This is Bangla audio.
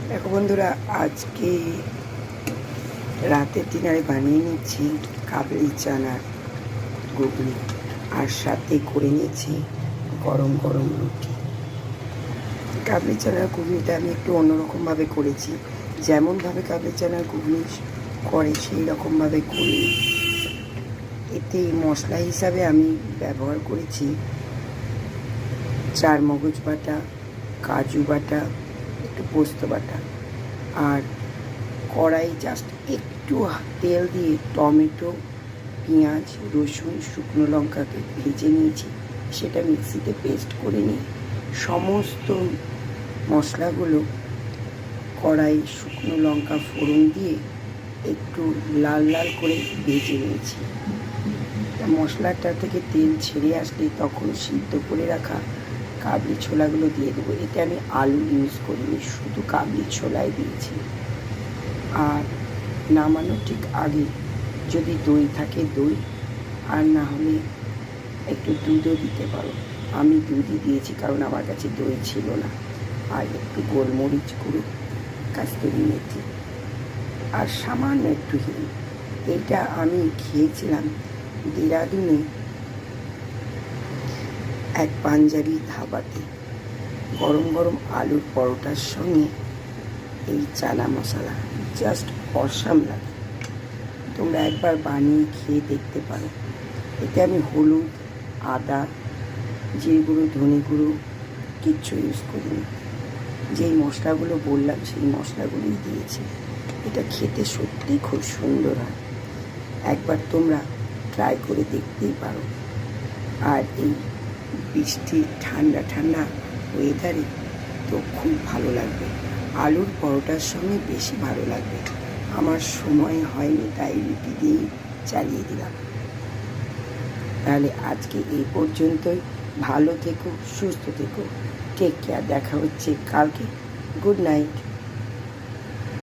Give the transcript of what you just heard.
দেখো বন্ধুরা, আজকে রাতের ডিনারে বানিয়ে নিচ্ছি কাবলি চানার ঘুগনি, আর সাথে করে নিয়েছি গরম গরম রুটি। কাবলি চানার ঘুগনিটা আমি একটু অন্যরকমভাবে করেছি। যেমনভাবে কাবলি চানার ঘুগনি করে সেই রকমভাবে করি। এতে মশলা হিসাবে আমি ব্যবহার করেছি চার মগজ বাটা, কাজু বাটা, একটু পোস্ত বাটা, আর কড়াই জাস্ট একটু তেল দিয়ে টমেটো, পেঁয়াজ, রসুন, শুকনো লঙ্কাকে ভেজে নিয়েছি। সেটা মিক্সিতে পেস্ট করে নিয়ে সমস্ত মশলাগুলো কড়াই শুকনো লঙ্কা ফোড়ন দিয়ে একটু লাল লাল করে ভেজে নিয়েছি। মশলাটা থেকে তেল ছেড়ে আসলে তখন সিদ্ধ করে রাখা কাবলি ছোলাগুলো দিয়ে দেবো। এতে আমি আলু ইউজ করিনি, শুধু কাবলি ছোলাই দিয়েছি। আর নামানোর ঠিক আগে যদি দই থাকে দই, আর না হলে একটু দুধও দিতে পারো। আমি দুধই দিয়েছি কারণ আমার কাছে দই ছিল না। আর একটু গোলমরিচ গুঁড়ো, কাস্তুরি মেথি, আর সামান্য একটু হিং। এটা আমি খেয়েছিলাম দেরাদুনে এক পাঞ্জাবি ধাবাতে গরম গরম আলুর পরোটার সঙ্গে। এই চানা মশলা জাস্ট অসাম লাগে। তোমরা একবার বানিয়ে খেয়ে দেখতে পারো। এতে আমি হলুদ, আদা, জিরে গুঁড়ো, ধনে গুঁড়ো কিচ্ছু ইউজ করিনি। যেই মশলাগুলো বললাম সেই মশলাগুলোই দিয়েছি। এটা খেতে সত্যিই খুব সুন্দর হয়। একবার তোমরা ট্রাই করে দেখতেই পারো। আর এই বৃষ্টি ঠান্ডা ঠান্ডা ওয়েদারে তো খুব ভালো লাগবে। আলুর পরোটার সঙ্গে বেশি ভালো লাগবে। আমার সময় হয়নি তাই রুটি দিয়েই চালিয়ে দিলাম। তাহলে আজকে এই পর্যন্তই। ভালো থেকো, সুস্থ থেকো, টেক কেয়ার। দেখা হচ্ছে কালকে। Good night.